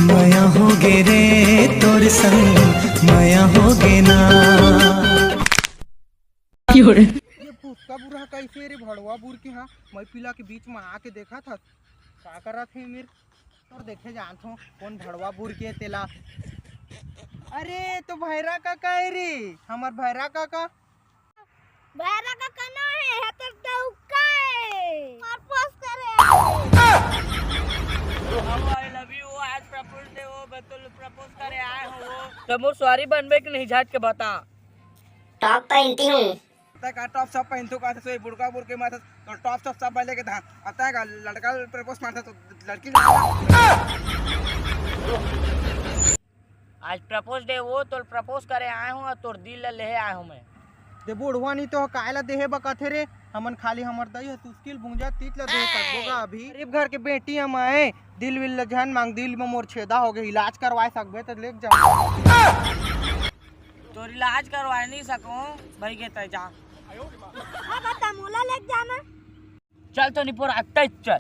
माया होगे रे तोर संग माया होगे ना। ये पुस्ता बुरा कैसे रे भड़वा बुर के हाँ मैं पिला के बीच में आके देखा था का करा थे मेरे और देखे जानत हो कौन भड़वा बुर के तेला। अरे तो भैरा काका है रे हमार भैरा काका। भैरा काका ना है तो डौका है और पोस करे आई लव यू आज प्रपोज डे हो बतल प्रपोज करे आए हो तो मोर सॉरी बनबे कि नहीं झाट के बता। टॉप पहनती हूँ का टॉप सब पहनतो का तो बुड़का बुर के माथा तो टॉप सब पहले के था आता है का लड़का प्रपोज मारता तो लड़की आज प्रपोज डे हो तो प्रपोज करे आए हूँ और तोर दिल ले आए हूँ मैं। दे बुढ़वा नहीं तो कायला देहे बकथे रे हमन खाली हमर दई है तू स्किल भुंजा तीत ला दे सकबोगा अभी गरीब घर के बेटी हम आए दिल विल जहन मांग दिल में मोर छेदा हो गए इलाज करवाए सकबे तो लेके जा। तो इलाज करवा नहीं सकूं भाई के तय जा बता मोला लेके जाना चल तो निपुर आता चल